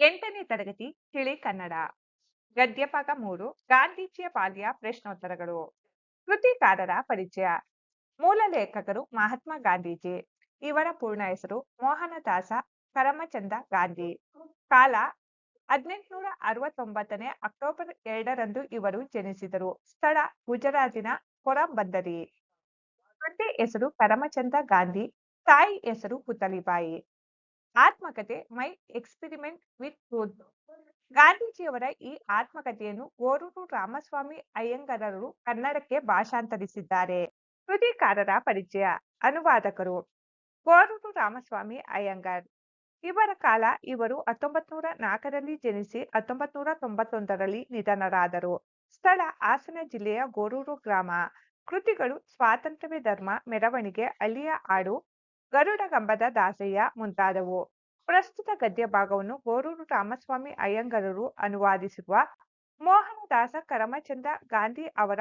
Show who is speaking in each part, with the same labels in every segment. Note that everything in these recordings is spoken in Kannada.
Speaker 1: 8ನೇ ತರಗತಿ ತಿಳಿ ಕನ್ನಡ ಗದ್ಯಭಾಗ 3 ಗಾಂಧೀಜಿಯ ಬಾಲ್ಯ ಪ್ರಶ್ನೋತ್ತರಗಳು. ಕೃತಿಕಾರರ ಪರಿಚಯ. ಮೂಲ ಲೇಖಕರು ಮಹಾತ್ಮ ಗಾಂಧೀಜಿ. ಇವರ ಪೂರ್ಣ ಹೆಸರು ಮೋಹನದಾಸ ಕರಮಚಂದ ಗಾಂಧಿ. ಕಾಲ 1869 ಅಕ್ಟೋಬರ್ 2ರಂದು ಇವರು ಜನಿಸಿದರು. ಸ್ಥಳ ಗುಜರಾತಿನ ಪೊರಬಂದರಿ. ತಂದೆ ಹೆಸರು ಕರಮಚಂದ ಗಾಂಧಿ, ತಾಯಿ ಹೆಸರು ಪುತಲಿಬಾಯಿ. ಆತ್ಮಕಥೆ ಮೈ ಎಕ್ಸ್ಪೆರಿಮೆಂಟ್ ವಿತ್ ಟ್ರೂತ್. ಗಾಂಧೀಜಿಯವರ ಈ ಆತ್ಮಕಥೆಯನ್ನು ಗೋರೂರು ರಾಮಸ್ವಾಮಿ ಅಯ್ಯಂಗಾರರು ಕನ್ನಡಕ್ಕೆ ಭಾಷಾಂತರಿಸಿದ್ದಾರೆ. ಕೃತಿಕಾರರ ಪರಿಚಯ. ಅನುವಾದಕರು ಗೋರೂರು ರಾಮಸ್ವಾಮಿ ಅಯ್ಯಂಗಾರ್. ಇವರ ಕಾಲ ಇವರು 1904ರಲ್ಲಿ ಜನಿಸಿ 1991ರಲ್ಲಿ ನಿಧನರಾದರು. ಸ್ಥಳ ಹಾಸನ ಜಿಲ್ಲೆಯ ಗೋರೂರು ಗ್ರಾಮ. ಕೃತಿಗಳು ಸ್ವಾತಂತ್ರ್ಯವೇ ಧರ್ಮ, ಮೆರವಣಿಗೆ, ಹಳ್ಳಿಯ ಹಾಡು, ಗರುಡಗಂಬದ ದಾಸಯ್ಯ ಮುಂತಾದವು. ಪ್ರಸ್ತುತ ಗದ್ಯ ಭಾಗವನ್ನು ಗೋರೂರು ರಾಮಸ್ವಾಮಿ ಅಯ್ಯಂಗಾರರು ಅನುವಾದಿಸಿರುವ ಮೋಹನದಾಸ ಕರಮಚಂದ ಗಾಂಧಿ ಅವರ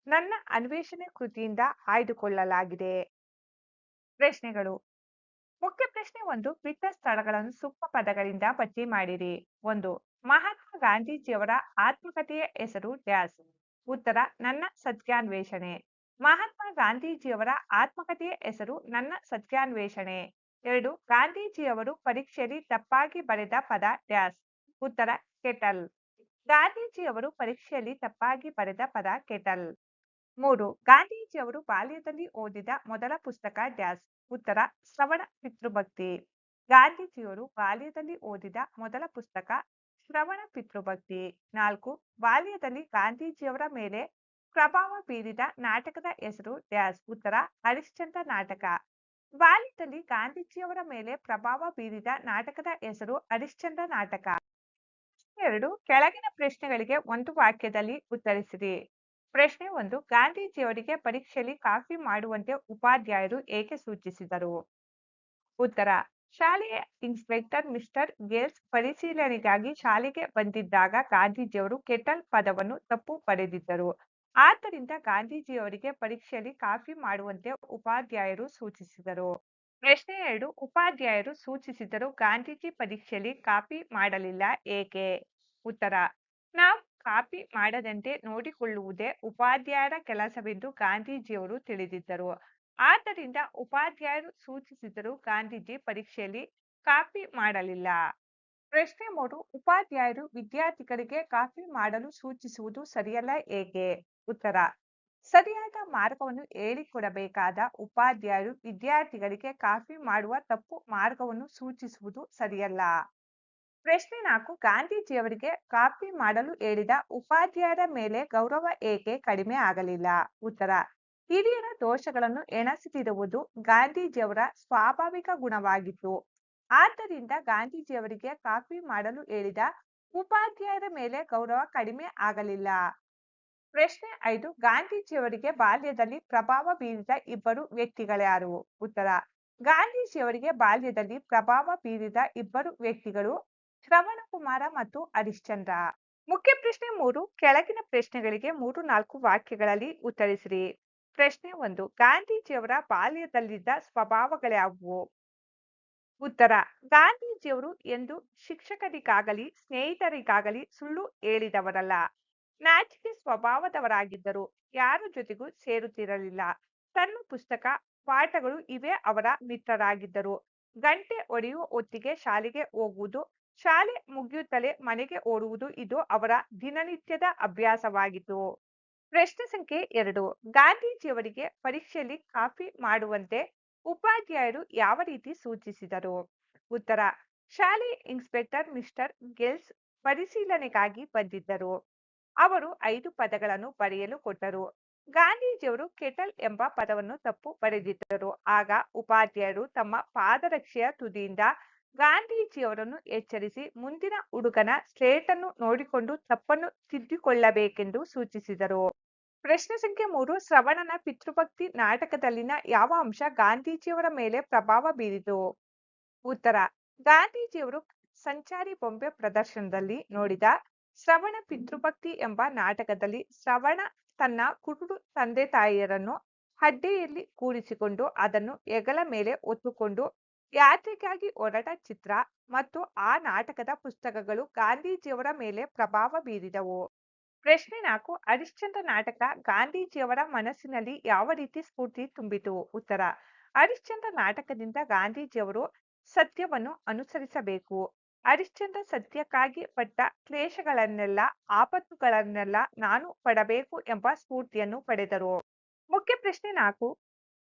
Speaker 1: ನನ್ನ ಅನ್ವೇಷಣೆ ಕೃತಿಯಿಂದ ಆಯ್ದುಕೊಳ್ಳಲಾಗಿದೆ. ಪ್ರಶ್ನೆಗಳು. ಮುಖ್ಯ ಪ್ರಶ್ನೆ 1. ಬಿಟ್ಟ ಸ್ಥಳಗಳನ್ನು ಸೂಕ್ತ ಪದಗಳಿಂದ ಭರ್ತಿ ಮಾಡಿರಿ. 1. ಮಹಾತ್ಮ ಗಾಂಧೀಜಿಯವರ ಆತ್ಮಕಥೆಯ ಹೆಸರು ಡ್ಯಾಸ್. ಉತ್ತರ ನನ್ನ ಸತ್ಯಾನ್ವೇಷಣೆ. ಮಹಾತ್ಮ ಗಾಂಧೀಜಿಯವರ ಆತ್ಮಕಥೆಯ ಹೆಸರು ನನ್ನ ಸತ್ಯಾನ್ವೇಷಣೆ. 2. ಗಾಂಧೀಜಿಯವರು ಪರೀಕ್ಷೆಯಲ್ಲಿ ತಪ್ಪಾಗಿ ಬರೆದ ಪದ ಡ್ಯಾಸ್. ಉತ್ತರ ಕೆಟಲ್. ಗಾಂಧೀಜಿಯವರು ಪರೀಕ್ಷೆಯಲ್ಲಿ ತಪ್ಪಾಗಿ ಬರೆದ ಪದ ಕೆಟಲ್. 3. ಗಾಂಧೀಜಿಯವರು ಬಾಲ್ಯದಲ್ಲಿ ಓದಿದ ಮೊದಲ ಪುಸ್ತಕ ಡ್ಯಾಸ್. ಉತ್ತರ ಶ್ರವಣ ಪಿತೃಭಕ್ತಿ. ಗಾಂಧೀಜಿಯವರು ಬಾಲ್ಯದಲ್ಲಿ ಓದಿದ ಮೊದಲ ಪುಸ್ತಕ ಶ್ರವಣ ಪಿತೃಭಕ್ತಿ. 4. ಬಾಲ್ಯದಲ್ಲಿ ಗಾಂಧೀಜಿಯವರ ಮೇಲೆ ಪ್ರಭಾವ ಬೀರಿದ ನಾಟಕದ ಹೆಸರು ಡ್ಯಾಸ್. ಉತ್ತರ ಹರಿಶ್ಚಂದ್ರ ನಾಟಕ. ಬಾಲ್ಯದಲ್ಲಿ ಗಾಂಧೀಜಿಯವರ ಮೇಲೆ ಪ್ರಭಾವ ಬೀರಿದ ನಾಟಕದ ಹೆಸರು ಹರಿಶ್ಚಂದ್ರ ನಾಟಕ. 2. ಕೆಳಗಿನ ಪ್ರಶ್ನೆಗಳಿಗೆ ಒಂದು ವಾಕ್ಯದಲ್ಲಿ ಉತ್ತರಿಸಿರಿ. ಪ್ರಶ್ನೆ 1. ಗಾಂಧೀಜಿಯವರಿಗೆ ಪರೀಕ್ಷೆಯಲ್ಲಿ ಕಾಪಿ ಮಾಡುವಂತೆ ಉಪಾಧ್ಯಾಯರು ಏಕೆ ಸೂಚಿಸಿದರು? ಉತ್ತರ ಶಾಲೆಯ ಇನ್ಸ್ಪೆಕ್ಟರ್ ಮಿಸ್ಟರ್ ಗೇಲ್ಸ್ ಪರಿಶೀಲನೆಗಾಗಿ ಶಾಲೆಗೆ ಬಂದಿದ್ದಾಗ ಗಾಂಧೀಜಿಯವರು ಕೆಟಲ್ ಪದವನ್ನು ತಪ್ಪು ಬರೆದಿದ್ದರು. ಆದ್ದರಿಂದ ಗಾಂಧೀಜಿಯವರಿಗೆ ಪರೀಕ್ಷೆಯಲ್ಲಿ ಕಾಪಿ ಮಾಡುವಂತೆ ಉಪಾಧ್ಯಾಯರು ಸೂಚಿಸಿದರು. ಪ್ರಶ್ನೆ 2. ಉಪಾಧ್ಯಾಯರು ಸೂಚಿಸಿದರು ಗಾಂಧೀಜಿ ಪರೀಕ್ಷೆಯಲ್ಲಿ ಕಾಪಿ ಮಾಡಲಿಲ್ಲ ಏಕೆ? ಉತ್ತರ ನಾವು ಕಾಪಿ ಮಾಡದಂತೆ ನೋಡಿಕೊಳ್ಳುವುದೇ ಉಪಾಧ್ಯಾಯರ ಕೆಲಸವೆಂದು ಗಾಂಧೀಜಿಯವರು ತಿಳಿದಿದ್ದರು. ಆದ್ದರಿಂದ ಉಪಾಧ್ಯಾಯರು ಸೂಚಿಸಿದರು ಗಾಂಧೀಜಿ ಪರೀಕ್ಷೆಯಲ್ಲಿ ಕಾಪಿ ಮಾಡಲಿಲ್ಲ. ಪ್ರಶ್ನೆ 3. ಉಪಾಧ್ಯಾಯರು ವಿದ್ಯಾರ್ಥಿಗಳಿಗೆ ಕಾಪಿ ಮಾಡಲು ಸೂಚಿಸುವುದು ಸರಿಯಲ್ಲ ಏಕೆ? ಉತ್ತರ ಸರಿಯಾದ ಮಾರ್ಗವನ್ನು ಹೇಳಿಕೊಡಬೇಕಾದ ಉಪಾಧ್ಯಾಯರು ವಿದ್ಯಾರ್ಥಿಗಳಿಗೆ ಕಾಪಿ ಮಾಡುವ ತಪ್ಪು ಮಾರ್ಗವನ್ನು ಸೂಚಿಸುವುದು ಸರಿಯಲ್ಲ. ಪ್ರಶ್ನೆ 4. ಗಾಂಧೀಜಿಯವರಿಗೆ ಕಾಪಿ ಮಾಡಲು ಹೇಳಿದ ಉಪಾಧ್ಯಾಯರ ಮೇಲೆ ಗೌರವ ಏಕೆ ಕಡಿಮೆ ಆಗಲಿಲ್ಲ? ಉತ್ತರ ಹಿರಿಯರ ದೋಷಗಳನ್ನು ಎಣಸದಿರುವುದು ಗಾಂಧೀಜಿಯವರ ಸ್ವಾಭಾವಿಕ ಗುಣವಾಗಿತ್ತು. ಆದ್ದರಿಂದ ಗಾಂಧೀಜಿಯವರಿಗೆ ಕಾಪಿ ಮಾಡಲು ಹೇಳಿದ ಉಪಾಧ್ಯಾಯರ ಮೇಲೆ ಗೌರವ ಕಡಿಮೆ ಆಗಲಿಲ್ಲ. ಪ್ರಶ್ನೆ 5. ಗಾಂಧೀಜಿಯವರಿಗೆ ಬಾಲ್ಯದಲ್ಲಿ ಪ್ರಭಾವ ಬೀರಿದ ಇಬ್ಬರು ವ್ಯಕ್ತಿಗಳ್ಯಾರು? ಉತ್ತರ ಗಾಂಧೀಜಿಯವರಿಗೆ ಬಾಲ್ಯದಲ್ಲಿ ಪ್ರಭಾವ ಬೀರಿದ ಇಬ್ಬರು ವ್ಯಕ್ತಿಗಳು ಶ್ರವಣಕುಮಾರ ಮತ್ತು ಹರಿಶ್ಚಂದ್ರ. ಮುಖ್ಯ ಪ್ರಶ್ನೆ 3. ಕೆಳಗಿನ ಪ್ರಶ್ನೆಗಳಿಗೆ 3-4 ವಾಕ್ಯಗಳಲ್ಲಿ ಉತ್ತರಿಸಿರಿ. ಪ್ರಶ್ನೆ 1. ಗಾಂಧೀಜಿಯವರ ಬಾಲ್ಯದಲ್ಲಿದ್ದ ಸ್ವಭಾವಗಳ್ಯಾವುವು? ಉತ್ತರ ಗಾಂಧೀಜಿಯವರು ಎಂದು ಶಿಕ್ಷಕರಿಗಾಗಲಿ ಸ್ನೇಹಿತರಿಗಾಗಲಿ ಸುಳ್ಳು ಹೇಳಿದವರಲ್ಲ. ನಾಚಿಕೆ ಸ್ವಭಾವದವರಾಗಿದ್ದರು. ಯಾರ ಜೊತೆಗೂ ಸೇರುತ್ತಿರಲಿಲ್ಲ. ತನ್ನ ಪುಸ್ತಕ, ಪಾಠಗಳು ಇವೇ ಅವರ ಮಿತ್ರರಾಗಿದ್ದರು. ಗಂಟೆ ಹೊಡೆಯುವ ಹೊತ್ತಿಗೆ ಶಾಲೆಗೆ ಹೋಗುವುದು, ಶಾಲೆ ಮುಗಿಯುತ್ತಲೇ ಮನೆಗೆ ಓಡುವುದು ಇದು ಅವರ ದಿನನಿತ್ಯದ ಅಭ್ಯಾಸವಾಗಿತ್ತು. ಪ್ರಶ್ನೆ ಸಂಖ್ಯೆ 2. ಗಾಂಧೀಜಿಯವರಿಗೆ ಪರೀಕ್ಷೆಯಲ್ಲಿ ಕಾಪಿ ಮಾಡುವಂತೆ ಉಪಾಧ್ಯಾಯರು ಯಾವ ರೀತಿ ಸೂಚಿಸಿದರು? ಉತ್ತರ ಶಾಲೆಯ ಇನ್ಸ್ಪೆಕ್ಟರ್ ಮಿಸ್ಟರ್ ಗೆಲ್ಸ್ ಪರಿಶೀಲನೆಗಾಗಿ ಬಂದಿದ್ದರು. ಅವರು 5 ಪದಗಳನ್ನು ಬರೆಯಲು ಕೊಟ್ಟರು. ಗಾಂಧೀಜಿಯವರು ಕೆಟಲ್ ಎಂಬ ಪದವನ್ನು ತಪ್ಪು ಬರೆದಿದ್ದರು. ಆಗ ಉಪಾಧ್ಯಾಯರು ತಮ್ಮ ಪಾದರಕ್ಷೆಯ ತುದಿಯಿಂದ ಗಾಂಧೀಜಿಯವರನ್ನು ಎಚ್ಚರಿಸಿ ಮುಂದಿನ ಹುಡುಗನ ಸ್ಲೇಟನ್ನು ನೋಡಿಕೊಂಡು ತಪ್ಪನ್ನು ತಿದ್ದಿಕೊಳ್ಳಬೇಕೆಂದು ಸೂಚಿಸಿದರು. ಪ್ರಶ್ನೆ ಸಂಖ್ಯೆ 3. ಶ್ರವಣನ ಪಿತೃಭಕ್ತಿ ನಾಟಕದಲ್ಲಿನ ಯಾವ ಅಂಶ ಗಾಂಧೀಜಿಯವರ ಮೇಲೆ ಪ್ರಭಾವ ಬೀರಿತು? ಉತ್ತರ ಗಾಂಧೀಜಿಯವರು ಸಂಚಾರಿ ಬೊಂಬೆ ಪ್ರದರ್ಶನದಲ್ಲಿ ನೋಡಿದ ಶ್ರವಣ ಪಿತೃಭಕ್ತಿ ಎಂಬ ನಾಟಕದಲ್ಲಿ ಶ್ರವಣ ತನ್ನ ಕುರುಡು ತಂದೆ ತಾಯಿಯರನ್ನು ಅಡ್ಡೆಯಲ್ಲಿ ಕೂರಿಸಿಕೊಂಡು ಅದನ್ನು ಹೆಗಲ ಮೇಲೆ ಹೊತ್ತುಕೊಂಡು ಯಾತ್ರೆಗಾಗಿ ಹೊರಟ ಚಿತ್ರ ಮತ್ತು ಆ ನಾಟಕದ ಪುಸ್ತಕಗಳು ಗಾಂಧೀಜಿಯವರ ಮೇಲೆ ಪ್ರಭಾವ ಬೀರಿದವು. ಪ್ರಶ್ನೆ 4. ಹರಿಶ್ಚಂದ್ರ ನಾಟಕ ಗಾಂಧೀಜಿಯವರ ಮನಸ್ಸಿನಲ್ಲಿ ಯಾವ ರೀತಿ ಸ್ಫೂರ್ತಿ ತುಂಬಿತು? ಉತ್ತರ. ಹರಿಶ್ಚಂದ್ರ ನಾಟಕದಿಂದ ಗಾಂಧೀಜಿಯವರು ಸತ್ಯವನ್ನು ಅನುಸರಿಸಬೇಕು. ಹರಿಶ್ಚಂದ್ರ ಸತ್ಯಕ್ಕಾಗಿ ಪಟ್ಟ ಕ್ಲೇಶಗಳನ್ನೆಲ್ಲ, ಆಪತ್ತುಗಳನ್ನೆಲ್ಲ ನಾನು ಪಡಬೇಕು ಎಂಬ ಸ್ಫೂರ್ತಿಯನ್ನು ಪಡೆದರು. ಮುಖ್ಯ ಪ್ರಶ್ನೆ 4.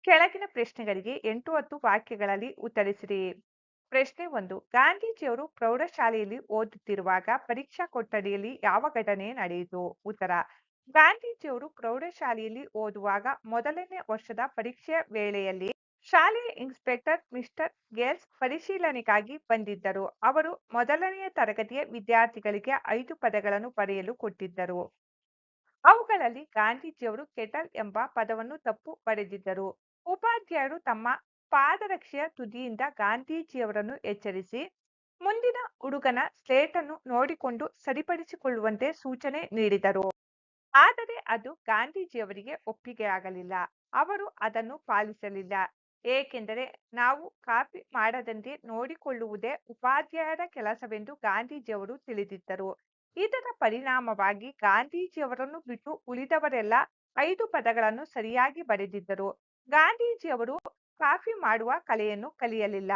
Speaker 1: ಕೆಳಗಿನ ಪ್ರಶ್ನೆಗಳಿಗೆ 8, 10 ವಾಕ್ಯಗಳಲ್ಲಿ ಉತ್ತರಿಸಿರಿ. ಪ್ರಶ್ನೆ 1. ಗಾಂಧೀಜಿಯವರು ಪ್ರೌಢಶಾಲೆಯಲ್ಲಿ ಓದುತ್ತಿರುವಾಗ ಪರೀಕ್ಷಾ ಕೊಠಡಿಯಲ್ಲಿ ಯಾವ ಘಟನೆ ನಡೆಯಿತು? ಉತ್ತರ. ಗಾಂಧೀಜಿಯವರು ಪ್ರೌಢಶಾಲೆಯಲ್ಲಿ ಓದುವಾಗ ಮೊದಲನೇ ವರ್ಷದ ಪರೀಕ್ಷೆಯ ವೇಳೆಯಲ್ಲಿ ಶಾಲೆಯ ಇನ್ಸ್ಪೆಕ್ಟರ್ ಮಿಸ್ಟರ್ ಗೇಲ್ಸ್ ಪರಿಶೀಲನೆಗಾಗಿ ಬಂದಿದ್ದರು. ಅವರು ಮೊದಲನೆಯ ತರಗತಿಯ ವಿದ್ಯಾರ್ಥಿಗಳಿಗೆ 5 ಪದಗಳನ್ನು ಬರೆಯಲು ಕೊಟ್ಟಿದ್ದರು. ಅವುಗಳಲ್ಲಿ ಗಾಂಧೀಜಿಯವರು ಕೆಟಲ್ ಎಂಬ ಪದವನ್ನು ತಪ್ಪು ಬರೆದಿದ್ದರು. ಉಪಾಧ್ಯಾಯರು ತಮ್ಮ ಪಾದರಕ್ಷೆಯ ತುದಿಯಿಂದ ಗಾಂಧೀಜಿಯವರನ್ನು ಎಚ್ಚರಿಸಿ, ಮುಂದಿನ ಹುಡುಗನ ಸ್ಲೇಟನ್ನು ನೋಡಿಕೊಂಡು ಸರಿಪಡಿಸಿಕೊಳ್ಳುವಂತೆ ಸೂಚನೆ ನೀಡಿದರು. ಆದರೆ ಅದು ಗಾಂಧೀಜಿಯವರಿಗೆ ಒಪ್ಪಿಗೆಯಾಗಲಿಲ್ಲ. ಅವರು ಅದನ್ನು ಪಾಲಿಸಲಿಲ್ಲ. ಏಕೆಂದರೆ ನಾವು ಕಾಪಿ ಮಾಡದಂತೆ ನೋಡಿಕೊಳ್ಳುವುದೇ ಉಪಾಧ್ಯಾಯರ ಕೆಲಸವೆಂದು ಗಾಂಧೀಜಿಯವರು ತಿಳಿದಿದ್ದರು. ಇದರ ಪರಿಣಾಮವಾಗಿ ಗಾಂಧೀಜಿಯವರನ್ನು ಬಿಟ್ಟು ಉಳಿದವರೆಲ್ಲ 5 ಪದಗಳನ್ನು ಸರಿಯಾಗಿ ಬರೆದಿದ್ದರು. ಗಾಂಧೀಜಿಯವರು ಕಾಪಿ ಮಾಡುವ ಕಲೆಯನ್ನು ಕಲಿಯಲಿಲ್ಲ.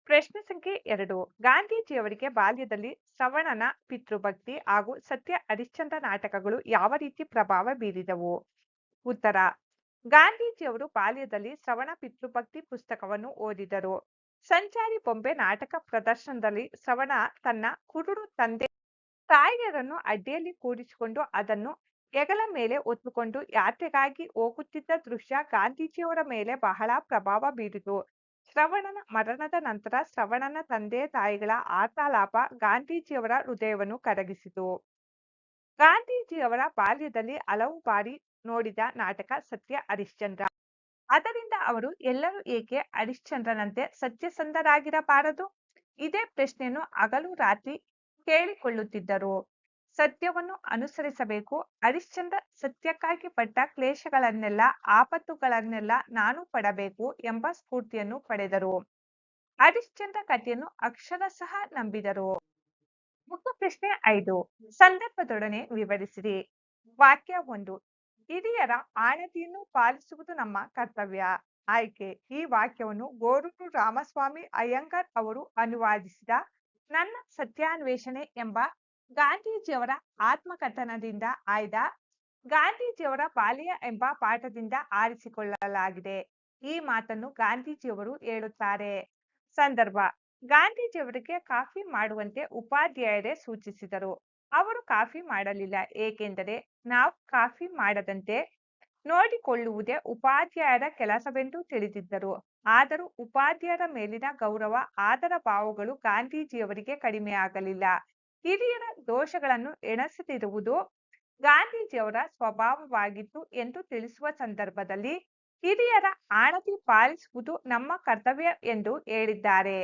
Speaker 1: ಪ್ರಶ್ನೆ ಸಂಖ್ಯೆ 2. ಗಾಂಧೀಜಿಯವರಿಗೆ ಬಾಲ್ಯದಲ್ಲಿ ಶ್ರವಣನ ಪಿತೃಭಕ್ತಿ ಹಾಗೂ ಸತ್ಯ ಹರಿಶ್ಚಂದ್ರ ನಾಟಕಗಳು ಯಾವ ರೀತಿ ಪ್ರಭಾವ ಬೀರಿದವು? ಉತ್ತರ. ಗಾಂಧೀಜಿಯವರು ಬಾಲ್ಯದಲ್ಲಿ ಶ್ರವಣ ಪಿತೃಭಕ್ತಿ ಪುಸ್ತಕವನ್ನು ಓದಿದರು. ಸಂಚಾರಿ ಬೊಂಬೆ ನಾಟಕ ಪ್ರದರ್ಶನದಲ್ಲಿ ಶ್ರವಣ ತನ್ನ ಕುರುಡು ತಂದೆ ತಾಯಿಯರನ್ನು ಅಡ್ಡಿಯಲ್ಲಿ ಕೂರಿಸಿಕೊಂಡು ಅದನ್ನು ಹೆಗಲ ಮೇಲೆ ಹೊತ್ತುಕೊಂಡು ಯಾತ್ರೆಗಾಗಿ ಹೋಗುತ್ತಿದ್ದ ದೃಶ್ಯ ಗಾಂಧೀಜಿಯವರ ಮೇಲೆ ಬಹಳ ಪ್ರಭಾವ ಬೀರಿತು. ಶ್ರವಣನ ಮರಣದ ನಂತರ ಶ್ರವಣನ ತಂದೆ ತಾಯಿಗಳ ಆರ್ತಾಲಾಪ ಗಾಂಧೀಜಿಯವರ ಹೃದಯವನ್ನು ಕರಗಿಸಿತು. ಗಾಂಧೀಜಿಯವರ ಬಾಲ್ಯದಲ್ಲಿ ಹಲವು ಬಾರಿ ನೋಡಿದ ನಾಟಕ ಸತ್ಯ ಹರಿಶ್ಚಂದ್ರ. ಅದರಿಂದ ಅವರು ಎಲ್ಲರೂ ಏಕೆ ಹರಿಶ್ಚಂದ್ರನಂತೆ ಸತ್ಯಸಂಧರಾಗಿರಬಾರದು? ಇದೇ ಪ್ರಶ್ನೆಯನ್ನು ಹಗಲು ರಾತ್ರಿ ಕೇಳಿಕೊಳ್ಳುತ್ತಿದ್ದರು. ಸತ್ಯವನ್ನು ಅನುಸರಿಸಬೇಕು. ಹರಿಶ್ಚಂದ್ರ ಸತ್ಯಕ್ಕಾಗಿ ಪಟ್ಟ ಕ್ಲೇಶಗಳನ್ನೆಲ್ಲ, ಆಪತ್ತುಗಳನ್ನೆಲ್ಲ ನಾನು ಪಡಬೇಕು ಎಂಬ ಸ್ಫೂರ್ತಿಯನ್ನು ಪಡೆದರು. ಹರಿಶ್ಚಂದ್ರ ಕಥೆಯನ್ನು ಅಕ್ಷರಶಃ ನಂಬಿದರು. ಮುಖ್ಯ ಪ್ರಶ್ನೆ 5. ಸಂದರ್ಭದೊಡನೆ ವಿವರಿಸಿರಿ. ವಾಕ್ಯ 1. ಹಿರಿಯರ ಆಣತಿಯನ್ನು ಪಾಲಿಸುವುದು ನಮ್ಮ ಕರ್ತವ್ಯ. ಆಯ್ಕೆ. ಈ ವಾಕ್ಯವನ್ನು ಗೋರೂರು ರಾಮಸ್ವಾಮಿ ಅಯ್ಯಂಗಾರ್ ಅವರು ಅನುವಾದಿಸಿದ ನನ್ನ ಸತ್ಯಾನ್ವೇಷಣೆ ಎಂಬ ಗಾಂಧೀಜಿಯವರ ಆತ್ಮಕಥನದಿಂದ ಆಯ್ದ ಗಾಂಧೀಜಿಯವರ ಬಾಲ್ಯ ಎಂಬ ಪಾಠದಿಂದ ಆರಿಸಿಕೊಳ್ಳಲಾಗಿದೆ. ಈ ಮಾತನ್ನು ಗಾಂಧೀಜಿಯವರು ಹೇಳುತ್ತಾರೆ. ಸಂದರ್ಭ. ಗಾಂಧೀಜಿಯವರಿಗೆ ಕಾಫಿ ಮಾಡುವಂತೆ ಉಪಾಧ್ಯಾಯರೇ ಸೂಚಿಸಿದರು. ಅವರು ಕಾಫಿ ಮಾಡಲಿಲ್ಲ. ಏಕೆಂದರೆ ನಾವು ಕಾಫಿ ಮಾಡದಂತೆ ನೋಡಿಕೊಳ್ಳುವುದೇ ಉಪಾಧ್ಯಾಯರ ಕೆಲಸವೆಂದು ತಿಳಿದಿದ್ದರು. ಆದರೂ ಉಪಾಧ್ಯಾಯರ ಮೇಲಿನ ಗೌರವ, ಆದರ ಭಾವಗಳು ಗಾಂಧೀಜಿಯವರಿಗೆ ಕಡಿಮೆಯಾಗಲಿಲ್ಲ. ಹಿರಿಯರ ದೋಷಗಳನ್ನು ಎಣಿಸದಿರುವುದು ಗಾಂಧೀಜಿಯವರ ಸ್ವಭಾವವಾಗಿತ್ತು ಎಂದು ತಿಳಿಸುವ ಸಂದರ್ಭದಲ್ಲಿ ಹಿರಿಯರ ಆಣತಿ ಪಾಲಿಸುವುದು ನಮ್ಮ ಕರ್ತವ್ಯ ಎಂದು ಹೇಳಿದ್ದಾರೆ.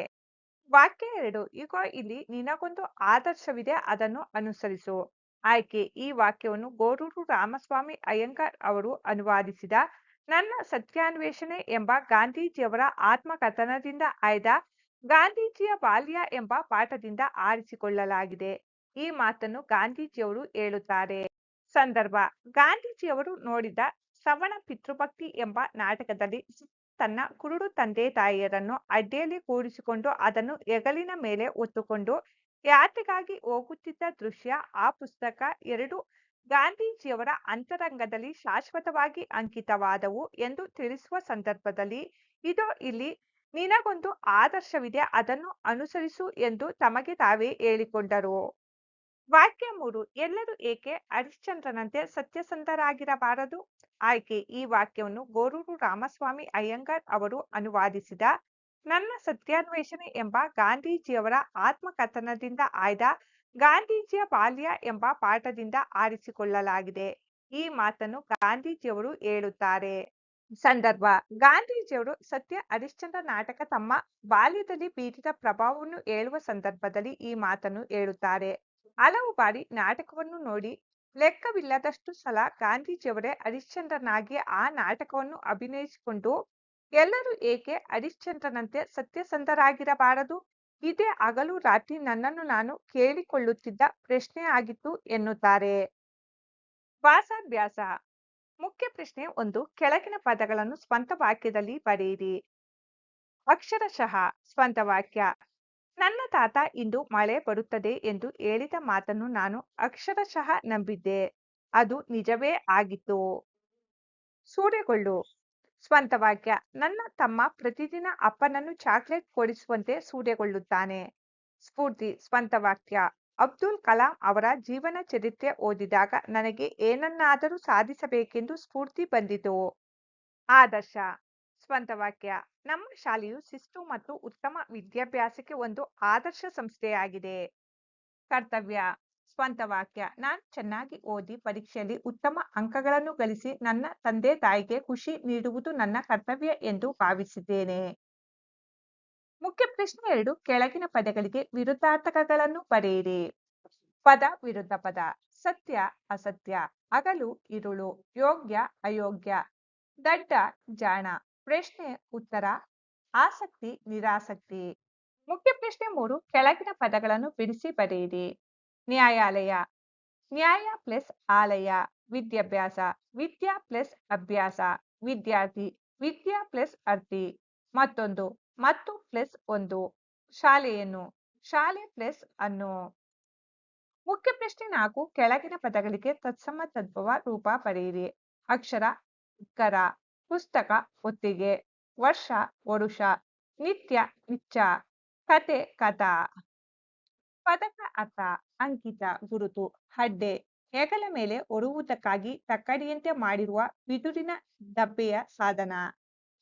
Speaker 1: ವಾಕ್ಯ 2. ಈಗ ಇಲ್ಲಿ ನಿನಗೊಂದು ಆದರ್ಶವಿದೆ, ಅದನ್ನು ಅನುಸರಿಸು. ಆಯ್ಕೆ. ಈ ವಾಕ್ಯವನ್ನು ಗೋರೂರು ರಾಮಸ್ವಾಮಿ ಅಯ್ಯಂಗಾರ್ ಅವರು ಅನುವಾದಿಸಿದ ನನ್ನ ಸತ್ಯಾನ್ವೇಷಣೆ ಎಂಬ ಗಾಂಧೀಜಿಯವರ ಆತ್ಮಕಥನದಿಂದ ಆಯ್ದ ಗಾಂಧೀಜಿಯ ಬಾಲ್ಯ ಎಂಬ ಪಾಠದಿಂದ ಆರಿಸಿಕೊಳ್ಳಲಾಗಿದೆ. ಈ ಮಾತನ್ನು ಗಾಂಧೀಜಿಯವರು ಹೇಳುತ್ತಾರೆ. ಸಂದರ್ಭ. ಗಾಂಧೀಜಿಯವರು ನೋಡಿದ ಶ್ರವಣ ಪಿತೃಭಕ್ತಿ ಎಂಬ ನಾಟಕದಲ್ಲಿ ತನ್ನ ಕುರುಡು ತಂದೆ ತಾಯಿಯರನ್ನು ಅಡ್ಡಿಯಲ್ಲಿ ಕೂರಿಸಿಕೊಂಡು ಅದನ್ನು ಹೆಗಲಿನ ಮೇಲೆ ಹೊತ್ತುಕೊಂಡು ಯಾತ್ರೆಗಾಗಿ ಹೋಗುತ್ತಿದ್ದ ದೃಶ್ಯ. ಆ ಪುಸ್ತಕ 2 ಗಾಂಧೀಜಿಯವರ ಅಂತರಂಗದಲ್ಲಿ ಶಾಶ್ವತವಾಗಿ ಅಂಕಿತವಾದವು ಎಂದು ತಿಳಿಸುವ ಸಂದರ್ಭದಲ್ಲಿ ಇದೋ ಇಲ್ಲಿ ನಿನಗೊಂದು ಆದರ್ಶವಿದೆ, ಅದನ್ನು ಅನುಸರಿಸು ಎಂದು ತಮಗೆ ತಾವೇ ಹೇಳಿಕೊಂಡರು. ವಾಕ್ಯ 3. ಎಲ್ಲರೂ ಏಕೆ ಹರಿಶ್ಚಂದ್ರನಂತೆ ಸತ್ಯಸಂಧರಾಗಿರಬಾರದು? ಆಯ್ಕೆ. ಈ ವಾಕ್ಯವನ್ನು ಗೋರೂರು ರಾಮಸ್ವಾಮಿ ಅಯ್ಯಂಗಾರ್ ಅವರು ಅನುವಾದಿಸಿದ ನನ್ನ ಸತ್ಯಾನ್ವೇಷಣೆ ಎಂಬ ಗಾಂಧೀಜಿಯವರ ಆತ್ಮಕಥನದಿಂದ ಆಯ್ದ ಗಾಂಧೀಜಿಯ ಬಾಲ್ಯ ಎಂಬ ಪಾಠದಿಂದ ಆರಿಸಿಕೊಳ್ಳಲಾಗಿದೆ. ಈ ಮಾತನ್ನು ಗಾಂಧೀಜಿಯವರು ಹೇಳುತ್ತಾರೆ. ಸಂದರ್ಭ. ಗಾಂಧೀಜಿಯವರು ಸತ್ಯ ಹರಿಶ್ಚಂದ್ರ ನಾಟಕ ತಮ್ಮ ಬಾಲ್ಯದಲ್ಲಿ ಬೀರಿದ ಪ್ರಭಾವವನ್ನು ಹೇಳುವ ಸಂದರ್ಭದಲ್ಲಿ ಈ ಮಾತನ್ನು ಹೇಳುತ್ತಾರೆ. ಹಲವು ಬಾರಿ ನಾಟಕವನ್ನು ನೋಡಿ ಲೆಕ್ಕವಿಲ್ಲದಷ್ಟು ಸಲ ಗಾಂಧೀಜಿಯವರೇ ಹರಿಶ್ಚಂದ್ರನಾಗಿ ಆ ನಾಟಕವನ್ನು ಅಭಿನಯಿಸಿಕೊಂಡು ಎಲ್ಲರೂ ಏಕೆ ಹರಿಶ್ಚಂದ್ರನಂತೆ ಸತ್ಯಸಂಧರಾಗಿರಬಾರದು? ಇದೇ ಹಗಲು ರಾತ್ರಿ ನನ್ನನ್ನು ನಾನು ಕೇಳಿಕೊಳ್ಳುತ್ತಿದ್ದ ಪ್ರಶ್ನೆ ಆಗಿತ್ತು ಎನ್ನುತ್ತಾರೆ. ವಾಸಾಭ್ಯಾಸ. ಮುಖ್ಯ ಪ್ರಶ್ನೆ 1. ಕೆಳಗಿನ ಪದಗಳನ್ನು ಸ್ವಂತ ವಾಕ್ಯದಲ್ಲಿ ಬರೆಯಿರಿ. ಅಕ್ಷರಶಃ ಸ್ವಂತ ವಾಕ್ಯ. ನನ್ನ ತಾತ ಇಂದು ಮಳೆ ಬರುತ್ತದೆ ಎಂದು ಹೇಳಿದ ಮಾತನ್ನು ನಾನು ಅಕ್ಷರಶಃ ನಂಬಿದ್ದೆ. ಅದು ನಿಜವೇ ಆಗಿತ್ತು. ಸೂರೆಗೊಳ್ಳು. ಸ್ವಂತ ವಾಕ್ಯ. ನನ್ನ ತಮ್ಮ ಪ್ರತಿದಿನ ಅಪ್ಪನನ್ನು ಚಾಕ್ಲೇಟ್ ಕೊಡಿಸುವಂತೆ ಸೂರೆಗೊಳ್ಳುತ್ತಾನೆ. ಸ್ಫೂರ್ತಿ. ಸ್ವಂತ ವಾಕ್ಯ. ಅಬ್ದುಲ್ ಕಲಾಂ ಅವರ ಜೀವನ ಚರಿತ್ರೆ ಓದಿದಾಗ ನನಗೆ ಏನನ್ನಾದರೂ ಸಾಧಿಸಬೇಕೆಂದು ಸ್ಫೂರ್ತಿ ಬಂದಿತು. ಆದರ್ಶ. ಸ್ವಂತ ವಾಕ್ಯ. ನಮ್ಮ ಶಾಲೆಯು ಶಿಸ್ತು ಮತ್ತು ಉತ್ತಮ ವಿದ್ಯಾಭ್ಯಾಸಕ್ಕೆ ಒಂದು ಆದರ್ಶ ಸಂಸ್ಥೆಯಾಗಿದೆ. ಕರ್ತವ್ಯ. ಸ್ವಂತ ವಾಕ್ಯ. ನಾನು ಚೆನ್ನಾಗಿ ಓದಿ ಪರೀಕ್ಷೆಯಲ್ಲಿ ಉತ್ತಮ ಅಂಕಗಳನ್ನು ಗಳಿಸಿ ನನ್ನ ತಂದೆ ತಾಯಿಗೆ ಖುಷಿ ನೀಡುವುದು ನನ್ನ ಕರ್ತವ್ಯ ಎಂದು ಭಾವಿಸಿದ್ದೇನೆ. ಮುಖ್ಯ ಪ್ರಶ್ನೆ 2. ಕೆಳಗಿನ ಪದಗಳಿಗೆ ವಿರುದ್ಧಾರ್ಥಕಗಳನ್ನು ಬರೆಯಿರಿ. ಪದ ವಿರುದ್ಧ ಪದ. ಸತ್ಯ ಅಸತ್ಯ. ಹಗಲು ഇരുಳು. ಯೋಗ್ಯ ಅಯೋಗ್ಯ. ದಡ್ಡ ಜಾಣ. ಪ್ರಶ್ನೆ ಉತ್ತರ. ಆಸಕ್ತಿ ನಿರಾಸಕ್ತಿ. ಮುಖ್ಯ ಪ್ರಶ್ನೆ 3. ಕೆಳಗಿನ ಪದಗಳನ್ನು ಬಿಡಿಸಿ ಬರೆಯಿರಿ. ನ್ಯಾಯಾಲಯ. ನ್ಯಾಯ ಪ್ಲಸ್ ಆಲಯ. ವಿದ್ಯಾಭ್ಯಾಸ. ವಿದ್ಯಾ ಪ್ಲಸ್ ಅಭ್ಯಾಸ. ವಿದ್ಯಾರ್ಥಿ. ವಿದ್ಯಾ ಪ್ಲಸ್ ಅರ್ಥಿ. ಮತ್ತೊಂದು. ಮತ್ತು ಪ್ಲಸ್ ಒಂದು. ಶಾಲೆಯನ್ನು. ಶಾಲೆ ಪ್ಲಸ್ ಅನ್ನು. ಮುಖ್ಯ ಪ್ರಶ್ನೆ 4. ಕೆಳಗಿನ ಪದಗಳಿಗೆ ತತ್ಸಮ ತದ್ಭವ ರೂಪ ಬರೆಯಿರಿ. ಅಕ್ಷರ ಉತ್ಕರ. ಪುಸ್ತಕ ಒತ್ತಿಗೆ. ವರ್ಷ ವರುಷ. ನಿತ್ಯ ನಿಚ್ಚ. ಕತೆ ಕಥಾ. ಪದಕ ಅರ್ಥ. ಅಂಕಿತ ಗುರುತು. ಅಡ್ಡೆ. ಹೆಗಲ ಮೇಲೆ ಹೊರುವುದಕ್ಕಾಗಿ ತಕ್ಕಡಿಯಂತೆ ಮಾಡಿರುವ ಬಿದುರಿನ ಡಬ್ಬೆಯ ಸಾಧನ.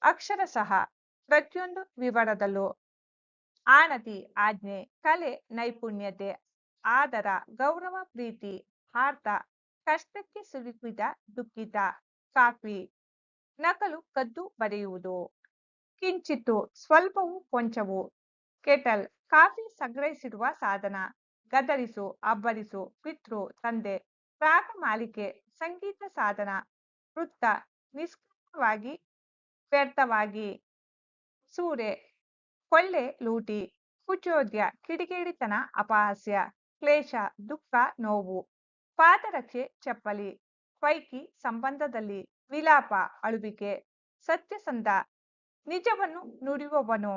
Speaker 1: ಅಕ್ಷರಶಃ. ಪ್ರತಿಯೊಂದು ವಿವರದಲ್ಲೂ. ಆಣತಿ ಆಜ್ಞೆ. ಕಲೆ ನೈಪುಣ್ಯತೆ. ಆದರ ಗೌರವ ಪ್ರೀತಿ. ಆರ್ತ ಕಷ್ಟಕ್ಕೆ ಸಿಲುಕಿದ ದುಃಖಿತ. ಕಾಫಿ. ನಕಲು ಕದ್ದು ಬರೆಯುವುದು. ಕಿಂಚಿತ್ತು ಸ್ವಲ್ಪವು ಕೊಂಚವು. ಕೆಟಲ್ ಕಾಫಿ ಸಂಗ್ರಹಿಸಿಡುವ ಸಾಧನ. ಗದರಿಸು ಅಬ್ಬರಿಸು. ಪಿತೃ ತಂದೆ. ರಾಗ ಮಾಲಿಕೆ ಸಂಗೀತ ಸಾಧನ. ವೃತ್ತ ನಿಷ್ಕ್ರಿಯವಾಗಿ ವ್ಯರ್ಥವಾಗಿ. ಸೂರೆ ಕೊಳ್ಳೆ ಲೂಟಿ. ಕುಚೋದ್ಯ ಕಿಡಿಗೇಡಿತನ ಅಪಹಾಸ್ಯ. ಕ್ಲೇಶ ದುಃಖ ನೋವು. ಪಾದರಕ್ಷೆ ಚಪ್ಪಲಿ. ಪೈಕಿ ಸಂಬಂಧದಲ್ಲಿ. ವಿಲಾಪ ಅಳುವಿಕೆ. ಸತ್ಯಸಂಧ ನಿಜವನ್ನು ನುಡಿಯುವವನು.